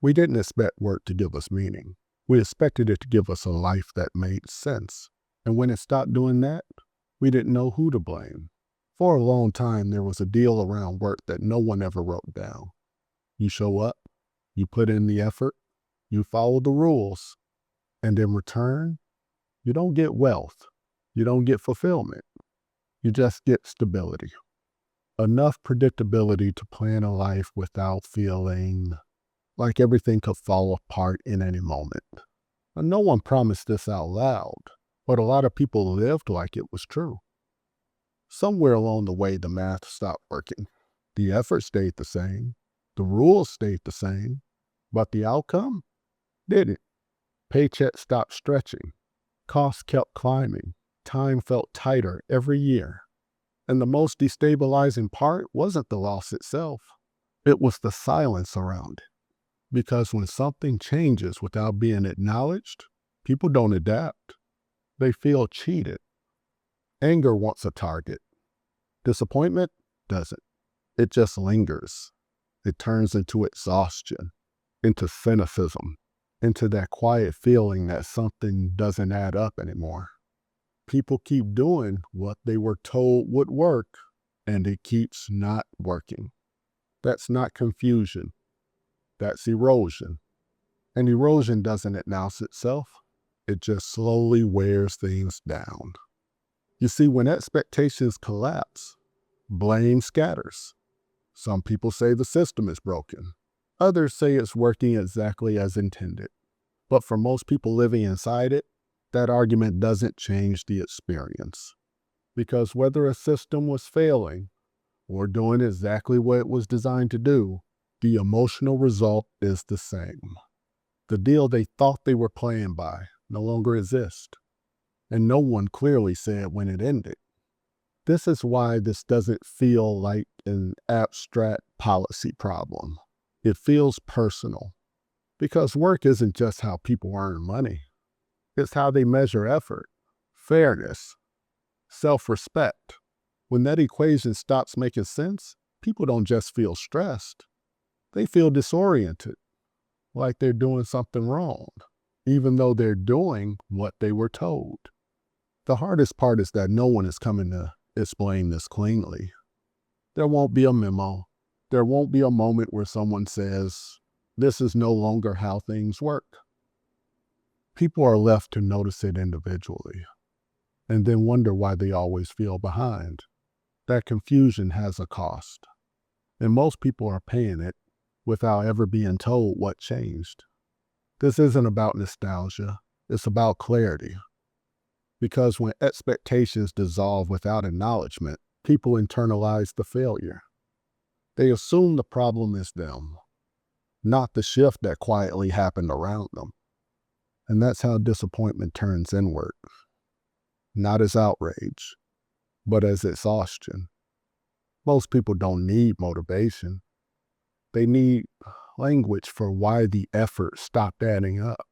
We didn't expect work to give us meaning. We expected it to give us a life that made sense. And when it stopped doing that, we didn't know who to blame. For a long time, there was a deal around work that no one ever wrote down. You show up, you put in the effort, you follow the rules, and in return, you don't get wealth. You don't get fulfillment. You just get stability. Enough predictability to plan a life without feeling like everything could fall apart in any moment. And no one promised this out loud, but a lot of people lived like it was true. Somewhere along the way, the math stopped working. The effort stayed the same. The rules stayed the same. But the outcome didn't. Paychecks stopped stretching. Costs kept climbing. Time felt tighter every year. And the most destabilizing part wasn't the loss itself. It was the silence around it. Because when something changes without being acknowledged, people don't adapt. They feel cheated. Anger wants a target. Disappointment doesn't. It just lingers. It turns into exhaustion, into cynicism, into that quiet feeling that something doesn't add up anymore. People keep doing what they were told would work, and it keeps not working. That's not confusion. That's erosion. And erosion doesn't announce itself. It just slowly wears things down. You see, when expectations collapse, blame scatters. Some people say the system is broken. Others say it's working exactly as intended. But for most people living inside it, that argument doesn't change the experience. Because whether a system was failing or doing exactly what it was designed to do, the emotional result is the same. The deal they thought they were playing by no longer exists. And no one clearly said when it ended. This is why this doesn't feel like an abstract policy problem. It feels personal. Because work isn't just how people earn money. It's how they measure effort, fairness, self-respect. When that equation stops making sense, people don't just feel stressed. They feel disoriented, like they're doing something wrong, even though they're doing what they were told. The hardest part is that no one is coming to explain this cleanly. There won't be a memo. There won't be a moment where someone says, this is no longer how things work. People are left to notice it individually, and then wonder why they always feel behind. That confusion has a cost, and most people are paying it without ever being told what changed. This isn't about nostalgia, it's about clarity. Because when expectations dissolve without acknowledgement, people internalize the failure. They assume the problem is them, not the shift that quietly happened around them. And that's how disappointment turns inward. Not as outrage, but as exhaustion. Most people don't need motivation. They need language for why the effort stopped adding up.